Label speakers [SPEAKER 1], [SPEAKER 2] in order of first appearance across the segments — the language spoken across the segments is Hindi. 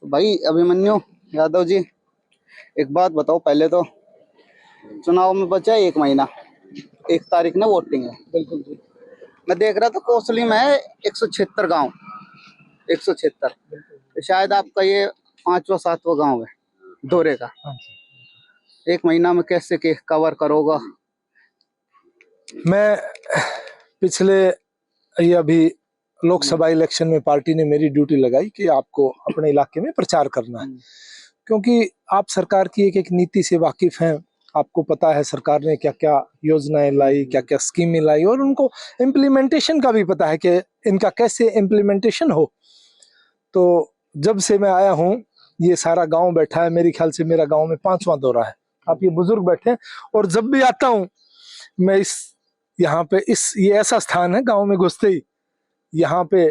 [SPEAKER 1] तो भाई अभिमन्यु यादव जी, एक बात बताओ। पहले तो चुनाव में बचा है 1 महीना, 1 तारीख ने वोटिंग है।
[SPEAKER 2] बिल्कुल जी।
[SPEAKER 1] मैं देख रहा था कोसली में है 176 गांव, 176। तो शायद आपका ये 5वां 7वां गांव है दौरे का।
[SPEAKER 2] हाँ जी।
[SPEAKER 1] 1 महीना में कैसे के कवर करोगा?
[SPEAKER 2] मैं पिछले ये अभी लोकसभा इलेक्शन में पार्टी ने मेरी ड्यूटी लगाई कि आपको अपने इलाके में प्रचार करना है, क्योंकि आप सरकार की एक एक नीति से वाकिफ हैं। आपको पता है सरकार ने क्या क्या योजनाएं लाई, क्या क्या स्कीमें लाई, और उनको इम्प्लीमेंटेशन का भी पता है कि इनका कैसे इम्प्लीमेंटेशन हो। तो जब से मैं आया हूँ ये सारा गांव बैठा है। मेरे ख्याल से मेरा गांव में 5वां दौरा है। आप ये बुजुर्ग बैठे हैं, और जब भी आता हूँ मैं यहाँ पे ये ऐसा स्थान है, गांव में घुसते ही यहाँ पे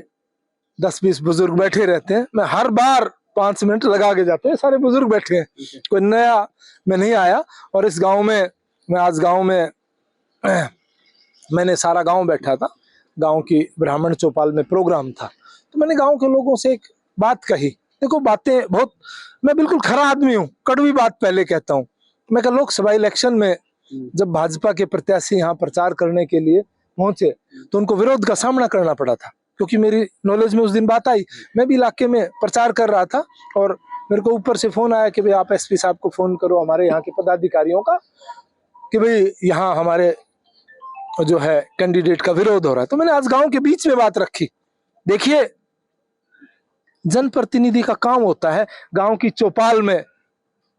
[SPEAKER 2] 10-20 बुजुर्ग बैठे रहते हैं। मैं हर बार 5 मिनट लगा के जाते हैं, सारे बुजुर्ग बैठे हैं, कोई नया मैं नहीं आया। और इस गांव में मैं आज गांव में मैंने सारा गांव बैठा था, गांव की ब्राह्मण चौपाल में प्रोग्राम था। तो मैंने गांव के लोगों से एक बात कही। देखो बातें बहुत, मैं बिल्कुल खरा आदमी हूँ, कड़वी बात पहले कहता हूँ। मैं कहा लोकसभा इलेक्शन में जब भाजपा के प्रत्याशी यहाँ प्रचार करने के लिए पहुंचे तो उनको विरोध का सामना करना पड़ा था, क्योंकि मेरी नॉलेज में उस दिन बात आई। मैं भी इलाके में प्रचार कर रहा था और मेरे को ऊपर से फोन आया कि भाई आप एसपी साहब को फोन करो, हमारे यहाँ के पदाधिकारियों का, कि भाई यहाँ हमारे जो है कैंडिडेट का विरोध हो रहा है। तो मैंने आज गांव के बीच में बात रखी। देखिए जनप्रतिनिधि का काम होता है गांव की चौपाल में,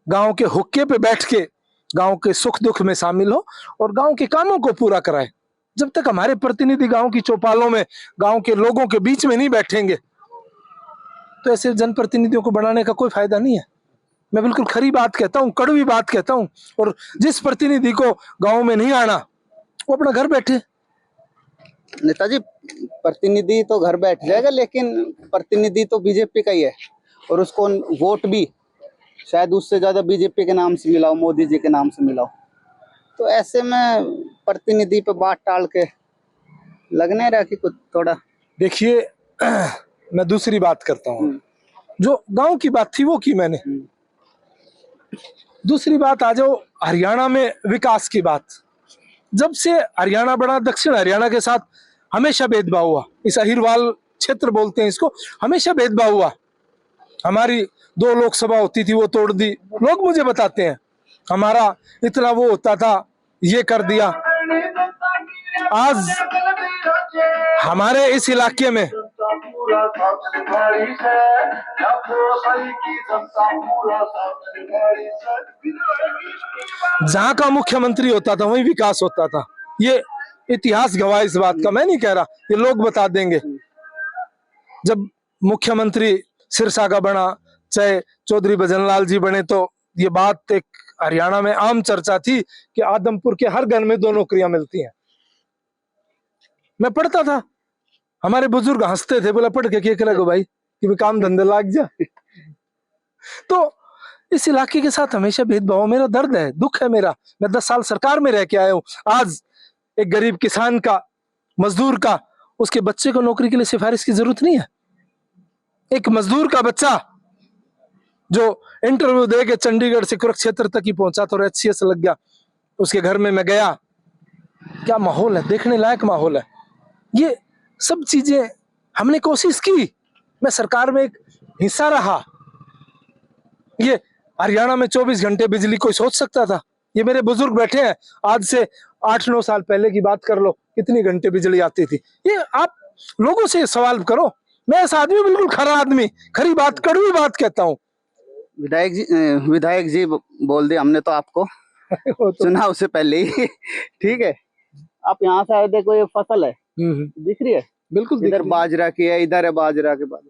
[SPEAKER 2] गांव के हुक्के पे बैठ के गांव के सुख दुख में शामिल हो और गांव के कामों को पूरा कराए। जब तक हमारे प्रतिनिधि गांव की चौपालों में गांव के लोगों के बीच में नहीं बैठेंगे तो ऐसे जनप्रतिनिधियों को बनाने का कोई फायदा नहीं है। मैं बिल्कुल खरी बात कहता हूँ, कड़वी बात कहता हूँ। और जिस प्रतिनिधि को गांव में नहीं आना वो अपना घर बैठे।
[SPEAKER 1] नेताजी, प्रतिनिधि तो घर बैठ जाएगा, लेकिन प्रतिनिधि तो बीजेपी का ही है, और उसको वोट भी शायद उससे ज्यादा बीजेपी के नाम से मिलाओ, मोदी जी के नाम से मिलाओ। तो ऐसे में प्रतिनिधि पे बात टाल के लगने रहा कि कुछ थोड़ा।
[SPEAKER 2] देखिए मैं दूसरी बात करता हूँ, जो गांव की बात थी वो की मैंने। दूसरी बात आ जाओ हरियाणा में विकास की बात। जब से हरियाणा बड़ा, दक्षिण हरियाणा के साथ हमेशा भेदभाव हुआ। इस अहिरवाल क्षेत्र बोलते हैं इसको, हमेशा भेदभाव हुआ। हमारी 2 लोकसभा होती थी, वो तोड़ दी। लोग मुझे बताते हैं हमारा इतना वो होता था, ये कर दिया। आज हमारे इस इलाके में जहां का मुख्यमंत्री होता था वहीं विकास होता था। ये इतिहास गवाह इस बात का, मैं नहीं कह रहा, ये लोग बता देंगे। जब मुख्यमंत्री सिरसा का बना, चाहे चौधरी भजनलाल जी बने, तो ये बात एक हरियाणा में आम चर्चा थी कि आदमपुर के हर घर में 2 नौकरियां मिलती हैं। मैं पढ़ता था, हमारे बुजुर्ग हंसते थे, बोला पढ़ के क्या करेगा भाई, कि काम धंधे लाग जा। तो इस इलाके के साथ हमेशा भेदभाव, मेरा दर्द है, दुख है मेरा। मैं 10 साल सरकार में रह के आया हूँ। आज एक गरीब किसान का, मजदूर का, उसके बच्चे को नौकरी के लिए सिफारिश की जरूरत नहीं है। एक मजदूर का बच्चा जो इंटरव्यू दे के चंडीगढ़ से कुरुक्षेत्र तक ही पहुंचा तो HCS लग गया, उसके घर में मैं गया, क्या माहौल है, देखने लायक माहौल है। ये सब चीजें हमने कोशिश की, मैं सरकार में एक हिस्सा रहा। ये हरियाणा में 24 घंटे बिजली कोई सोच सकता था? ये मेरे बुजुर्ग बैठे हैं, आज से 8-9 साल पहले की बात कर लो, कितनी घंटे बिजली आती थी। ये आप लोगों से सवाल करो। मैं ऐसा आदमी, बिल्कुल खरा आदमी, खरी बात, कड़वी बात कहता हूँ।
[SPEAKER 1] विधायक जी बोल दिया हमने तो आपको चुनाव से पहले ही। ठीक है, आप यहाँ से आए, देखो ये फसल है, दिख रही है?
[SPEAKER 2] बिल्कुल,
[SPEAKER 1] इधर बाजरा की है, इधर है बाजरा के बाद।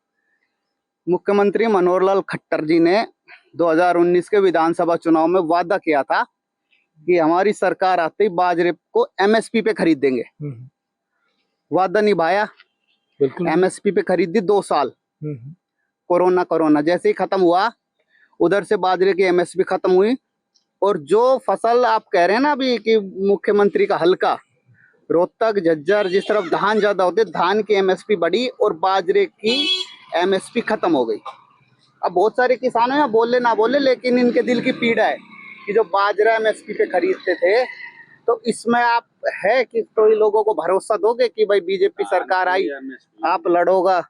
[SPEAKER 1] मुख्यमंत्री मनोहर लाल खट्टर जी ने 2019 के विधानसभा चुनाव में वादा किया था कि हमारी सरकार आते ही बाजरे को MSP पे खरीद देंगे। वादा निभाया, MSP पे खरीदी 2 साल। कोरोना जैसे ही खत्म हुआ, उधर से बाजरे की MSP खत्म हुई। और जो फसल आप कह रहे हैं ना अभी कि मुख्यमंत्री का हल्का, रोहतक, झज्जर, जिस तरफ धान ज्यादा होते, धान की MSP बढ़ी और बाजरे की MSP खत्म हो गई। अब बहुत सारे किसान हैं, बोले ना बोले, लेकिन इनके दिल की पीड़ा है कि जो बाजरा एमएसपी पे खरीदते थे, तो इसमें आप है कि तो लोगों को भरोसा दोगे कि भाई बीजेपी सरकार आई, आप लड़ोगा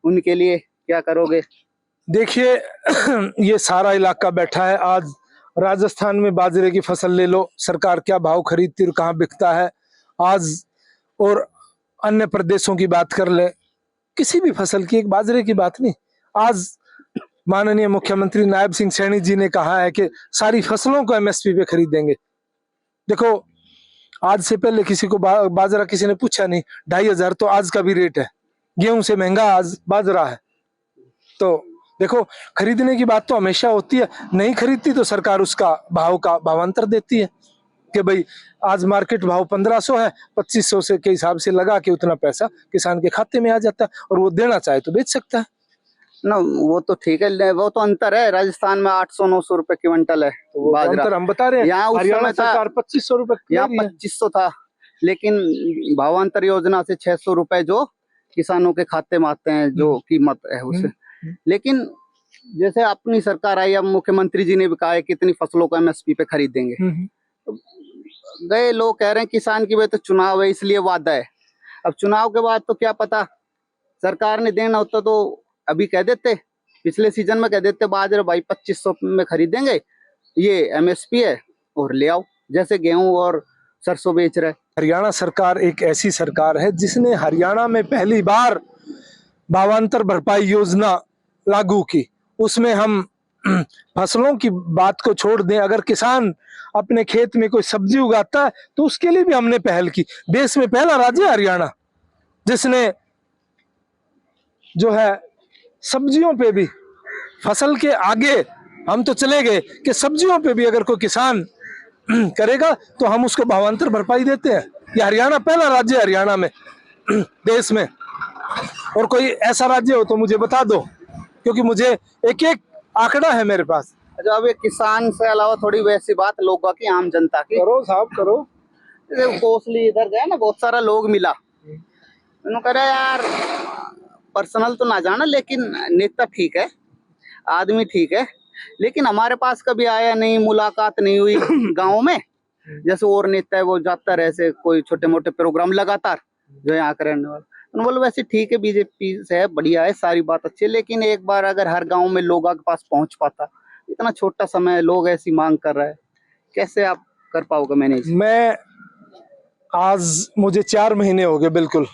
[SPEAKER 1] उनके लिए, क्या करोगे?
[SPEAKER 2] देखिए ये सारा इलाका बैठा है। आज राजस्थान में बाजरे की फसल ले लो, सरकार क्या भाव खरीदती और कहाँ बिकता है आज, और अन्य प्रदेशों की बात कर ले, किसी भी फसल की, एक बाजरे की बात नहीं। आज माननीय मुख्यमंत्री नायब सिंह सैनी जी ने कहा है कि सारी फसलों को एमएसपी पे खरीदेंगे। देखो आज से पहले किसी को बाजरा किसी ने पूछा नहीं, 2500 तो आज का भी रेट है, गेहूं से महंगा आज बाजरा है। तो देखो खरीदने की बात तो हमेशा होती है, नहीं खरीदती तो सरकार उसका भाव का भावांतर देती है कि भाई आज मार्केट भाव 1500 है, 2500 से के हिसाब से लगा के उतना पैसा किसान के खाते में आ जाता है, और वो देना चाहे तो बेच सकता है
[SPEAKER 1] ना। वो तो ठीक है, वो तो अंतर है। राजस्थान में 800-900 रुपए क्विंटल है
[SPEAKER 2] तो
[SPEAKER 1] बाजरा,
[SPEAKER 2] अंतर हम बता रहे हैं।
[SPEAKER 1] यहाँ उस
[SPEAKER 2] हरियाणा
[SPEAKER 1] समय था
[SPEAKER 2] सरकार 2500 रुपए,
[SPEAKER 1] यहाँ 2500 था, लेकिन भावांतर योजना से 600 रुपए जो किसानों के खाते में आते हैं, जो कीमत है उसे। लेकिन जैसे अपनी सरकार आई, अब मुख्यमंत्री जी ने भी कहा है कितनी फसलों को एमएसपी पे खरीदेंगे। तो गए लोग कह रहे हैं किसान की, भाई तो चुनाव है इसलिए वादा है। अब चुनाव के बाद तो क्या पता, सरकार ने देना होता तो अभी कह देते, पिछले सीजन में कह देते बाजरा भाई 2500 में खरीदेंगे, ये एमएसपी है और ले आओ, जैसे गेहूं और सरसों बेच रहे।
[SPEAKER 2] हरियाणा सरकार एक ऐसी सरकार है जिसने हरियाणा में पहली बार भावांतर भरपाई योजना लागू की। उसमें हम फसलों की बात को छोड़ दें, अगर किसान अपने खेत में कोई सब्जी उगाता है तो उसके लिए भी हमने पहल की। देश में पहला राज्य हरियाणा जिसने जो है सब्जियों पे भी, फसल के आगे हम तो चले गए कि सब्जियों पे भी अगर कोई किसान करेगा तो हम उसको भावांतर भरपाई देते हैं। ये हरियाणा पहला राज्य है, हरियाणा में देश में। और कोई ऐसा राज्य हो तो मुझे बता दो, क्योंकि मुझे एक एक आंकड़ा है मेरे पास।
[SPEAKER 1] अच्छा, अब ये किसान से अलावा थोड़ी वैसी बात लोगों की, आम जनता की
[SPEAKER 2] करो साहब करो।
[SPEAKER 1] कोसली इधर गए ना, बहुत सारा लोग मिला, उन्होंने कहा यार पर्सनल तो ना जाना, लेकिन नेता ठीक है, आदमी ठीक है, लेकिन हमारे पास कभी आया नहीं, मुलाकात नहीं हुई गाँव में। जैसे और नेता है वो जाता रहे ऐसे कोई छोटे मोटे प्रोग्राम लगातार जो यहाँ का रहने वाला, बोलो वैसे ठीक है, बीजेपी से है, बढ़िया है, सारी बात अच्छी है, लेकिन एक बार अगर हर गांव में लोगों के पास पहुंच पाता, इतना छोटा समय लोग ऐसी मांग कर रहे हैं, कैसे आप कर पाओगे मैनेज?
[SPEAKER 2] मैं आज मुझे 4 महीने हो गए, बिल्कुल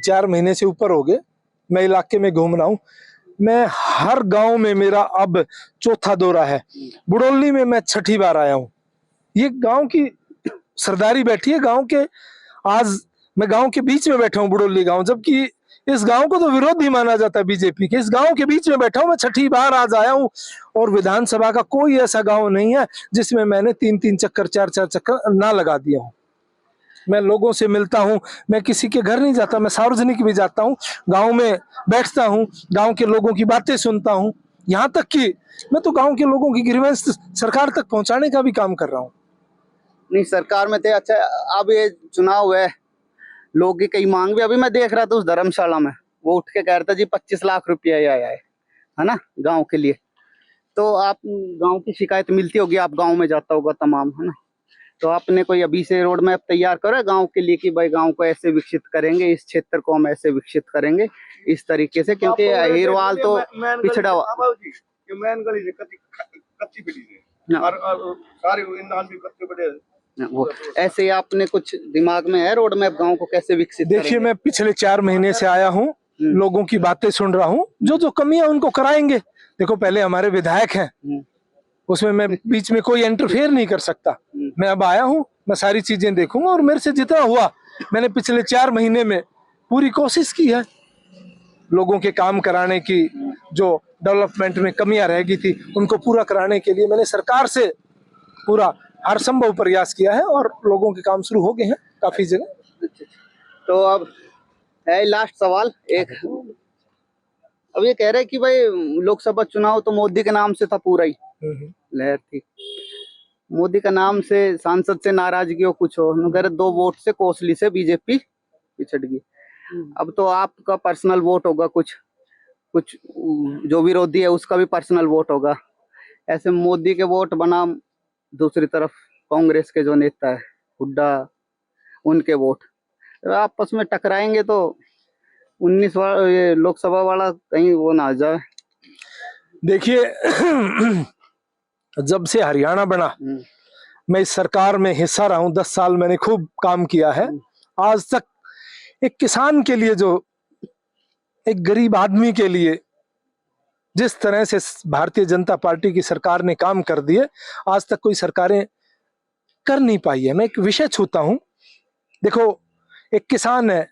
[SPEAKER 2] 4 महीने से ऊपर हो गए मैं इलाके में घूम रहा हूँ। मैं हर गांव में, मेरा अब चौथा दौरा है। बुड़ौली में मैं 6ठी बार आया हूँ। ये गांव की सरदारी बैठी है गांव के। आज मैं गांव के बीच में बैठा हूँ, बुड़ौली गांव, जबकि इस गांव को तो विरोधी माना जाता है बीजेपी के। इस गांव के बीच में बैठा हूँ मैं, 6ठी बार आज आया हूँ। और विधानसभा का कोई ऐसा गांव नहीं है जिसमें मैंने 3-3 चक्कर 4-4 चक्कर ना लगा दिया हूँ। मैं लोगों से मिलता हूँ, मैं किसी के घर नहीं जाता, मैं सार्वजनिक भी जाता हूँ, गांव में बैठता हूँ, गांव के लोगों की बातें सुनता हूँ। यहाँ तक कि मैं तो गांव के लोगों की ग्रीवेंस सरकार तक पहुंचाने का भी काम कर रहा हूँ।
[SPEAKER 1] नहीं, सरकार में थे। अच्छा, अब ये चुनाव है, लोग की कई मांग भी, अभी मैं देख रहा था उस धर्मशाला में, वो उठ के कह रहा था जी 25 लाख रुपया ही आया है ना गांव के लिए। तो आप गांव की शिकायत मिलती होगी, आप गांव में जाता होगा तमाम, है ना? तो आपने कोई अभी से रोड मैप तैयार करो गांव के लिए कि भाई गांव को ऐसे विकसित करेंगे, इस क्षेत्र को हम ऐसे विकसित करेंगे इस तरीके से, क्योंकि अहिरवाल तो पिछड़ा हुआ। वो ऐसे ही आपने कुछ दिमाग में है रोड मैप, गांव को कैसे विकसित?
[SPEAKER 2] देखिए मैं पिछले 4 महीने से आया हूँ, लोगों की बातें सुन रहा हूँ, जो जो कमियां उनको कराएंगे। देखो पहले हमारे विधायक हैं, उसमें मैं बीच में कोई इंटरफेयर नहीं कर सकता। मैं अब आया हूँ, मैं सारी चीजें देखूंगा, और मेरे से जितना हुआ मैंने पिछले 4 महीने में पूरी कोशिश की है लोगों के काम कराने की। जो डेवलपमेंट में कमियां रह गई थी उनको पूरा कराने के लिए मैंने सरकार से पूरा हर संभव प्रयास किया है, और लोगों के काम शुरू हो गए हैं काफी जगह।
[SPEAKER 1] तो अब है लास्ट सवाल एक, अब ये कह रहे हैं कि भाई लोकसभा चुनाव तो मोदी के नाम से था पूरा ही, लहर थी, मोदी का नाम से सांसद से नाराजगी हो कुछ हो, मगर 2 वोट से कोसली से बीजेपी पिछड़ गई। अब तो आपका पर्सनल वोट होगा कुछ, कुछ जो विरोधी है उसका भी पर्सनल वोट होगा। ऐसे मोदी के वोट बनाम दूसरी तरफ कांग्रेस के जो नेता है हुड्डा, उनके वोट आपस में टकराएंगे तो 19 वाला ये लोकसभा वाला कहीं वो ना आ जाए।
[SPEAKER 2] देखिए जब से हरियाणा बना मैं इस सरकार में हिस्सा रहा हूं, 10 साल मैंने खूब काम किया है। आज तक एक किसान के लिए, जो एक गरीब आदमी के लिए जिस तरह से भारतीय जनता पार्टी की सरकार ने काम कर दिए, आज तक कोई सरकारें कर नहीं पाई है। मैं एक विषय छूता हूं। देखो, एक किसान है,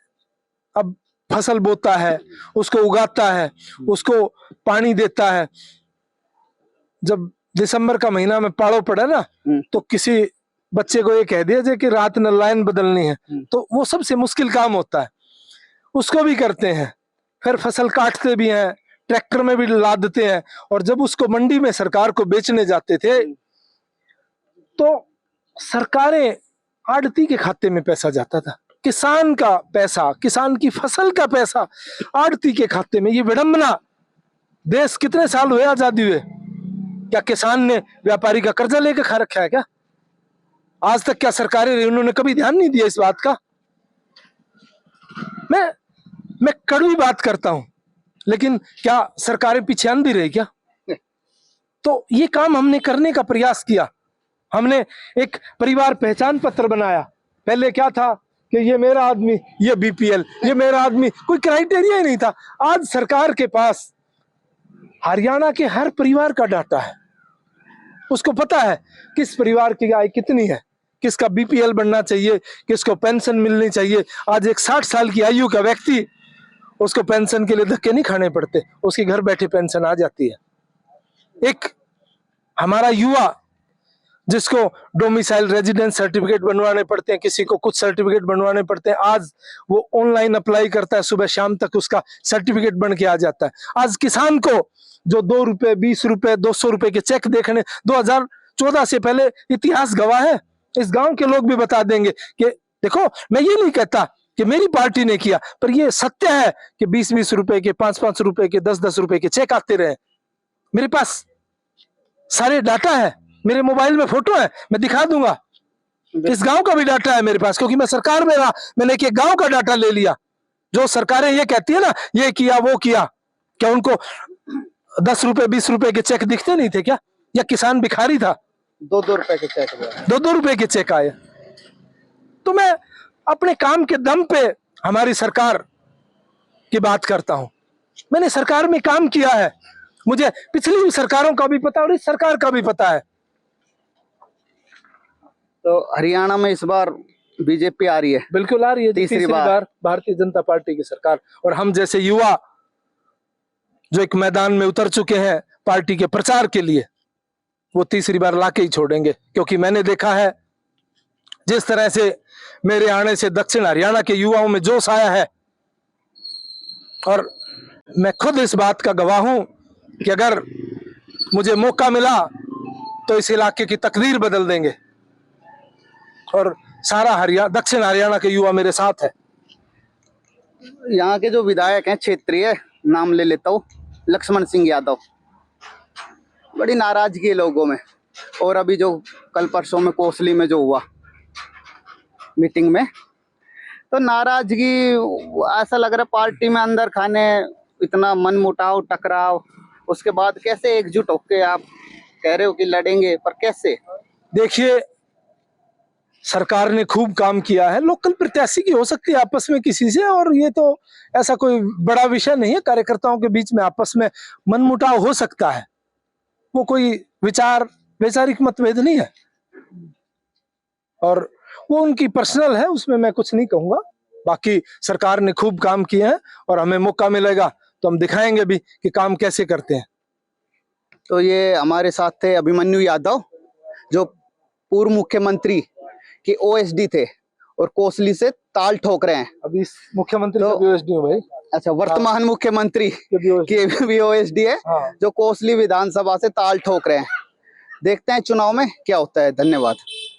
[SPEAKER 2] अब फसल बोता है, उसको उगाता है, उसको पानी देता है। जब दिसंबर का महीना में पाड़ो पड़ा ना, तो किसी बच्चे को ये कह दिया जाए कि रात न लाइन बदलनी है, तो वो सबसे मुश्किल काम होता है, उसको भी करते हैं। फिर फसल काटते भी हैं, ट्रैक्टर में भी लादते हैं, और जब उसको मंडी में सरकार को बेचने जाते थे तो सरकारें आड़ती के खाते में पैसा जाता था। किसान का पैसा, किसान की फसल का पैसा आड़ती के खाते में। ये विडंबना। देश कितने साल हुए आजादी हुए, क्या किसान ने व्यापारी का कर्जा लेकर खा रखा है क्या? आज तक क्या सरकारें रही, उन्होंने कभी ध्यान नहीं दिया इस बात का? मैं कड़वी बात करता हूं, लेकिन क्या सरकारें पीछे अंधी रही क्या? तो ये काम हमने करने का प्रयास किया। हमने एक परिवार पहचान पत्र बनाया। पहले क्या था कि ये मेरा आदमी, ये बीपीएल, ये मेरा आदमी, कोई क्राइटेरिया ही नहीं था। आज सरकार के पास हरियाणा के हर परिवार का डाटा है। उसको पता है किस परिवार की आय कितनी है, किसका बीपीएल बनना चाहिए, किसको पेंशन मिलनी चाहिए। आज एक 60 साल की आयु का व्यक्ति, उसको पेंशन के लिए धक्के नहीं खाने पड़ते, उसके घर बैठे पेंशन आ जाती है। एक हमारा युवा जिसको डोमिसाइल रेजिडेंस सर्टिफिकेट बनवाने पड़ते हैं, किसी को कुछ सर्टिफिकेट बनवाने पड़ते हैं, आज वो ऑनलाइन अप्लाई करता है, सुबह शाम तक उसका सर्टिफिकेट बन के आ जाता है। आज किसान को जो 2 रुपए, 20 रुपए, 200 रुपए के चेक देखने 2014 से पहले, इतिहास गवाह है। इस गांव के लोग भी बता देंगे कि देखो, मैं ये नहीं कहता कि मेरी पार्टी ने किया, पर ये सत्य है कि 20-20 रुपए के, 5-5 रुपए के, 10-10 रुपए के चेक आते रहे। मेरे पास सारे डाटा है, मेरे मोबाइल में फोटो है, मैं दिखा दूंगा। इस गांव का भी डाटा है मेरे पास, क्योंकि मैं सरकार में रहा। मैंने एक गांव का डाटा ले लिया। जो सरकारें ये कहती है ना, ये किया वो किया, क्या उनको 10 रुपए 20 रुपए के चेक दिखते नहीं थे क्या? या किसान भिखारी था?
[SPEAKER 1] 2-2 रुपए के चेक,
[SPEAKER 2] 2-2 रुपए के चेक आए। तो मैं अपने काम के दम पे हमारी सरकार की बात करता हूं। मैंने सरकार में काम किया है, मुझे पिछली सरकारों का भी पता और इस सरकार का भी पता है।
[SPEAKER 1] तो हरियाणा में इस बार बीजेपी आ रही है?
[SPEAKER 2] बिल्कुल आ रही है, तीसरी बार भारतीय जनता पार्टी की सरकार। और हम जैसे युवा जो एक मैदान में उतर चुके हैं पार्टी के प्रचार के लिए, वो तीसरी बार लाके ही छोड़ेंगे। क्योंकि मैंने देखा है जिस तरह से मेरे आने से दक्षिण हरियाणा के युवाओं में जोश आया है, और मैं खुद इस बात का गवाह हूं कि अगर मुझे मौका मिला तो इस इलाके की तकदीर बदल देंगे। और सारा दक्षिण हरियाणा के युवा मेरे साथ है।
[SPEAKER 1] यहाँ के जो विधायक हैं क्षेत्रीय, नाम ले लेता हूँ, लक्ष्मण सिंह यादव, बड़ी नाराजगी है लोगों में। और अभी जो कल परसों में कोसली में जो हुआ मीटिंग में, तो नाराजगी, ऐसा लग रहा है पार्टी में अंदर खाने, इतना मन मुटाव, टकराव, उसके बाद कैसे एकजुट होके आप कह रहे हो कि लड़ेंगे, पर कैसे?
[SPEAKER 2] देखिए, सरकार ने खूब काम किया है। लोकल प्रत्याशी की हो सकती है आपस में किसी से, और ये तो ऐसा कोई बड़ा विषय नहीं है। कार्यकर्ताओं के बीच में आपस में मनमुटाव हो सकता है, वो कोई वैचारिक मतभेद नहीं है, और वो उनकी पर्सनल है, उसमें मैं कुछ नहीं कहूंगा। बाकी सरकार ने खूब काम किए हैं, और हमें मौका मिलेगा तो हम दिखाएंगे भी कि काम कैसे करते हैं।
[SPEAKER 1] तो ये हमारे साथ थे अभिमन्यु यादव, जो पूर्व मुख्यमंत्री के ओएसडी थे और कोसली से ताल ठोक रहे हैं।
[SPEAKER 2] अभी मुख्यमंत्री का भी ओएसडी हूं भाई।
[SPEAKER 1] अच्छा, वर्तमान मुख्यमंत्री के भी ओएसडी है, जो कोसली विधानसभा से ताल ठोक रहे हैं। देखते हैं चुनाव में क्या होता है। धन्यवाद।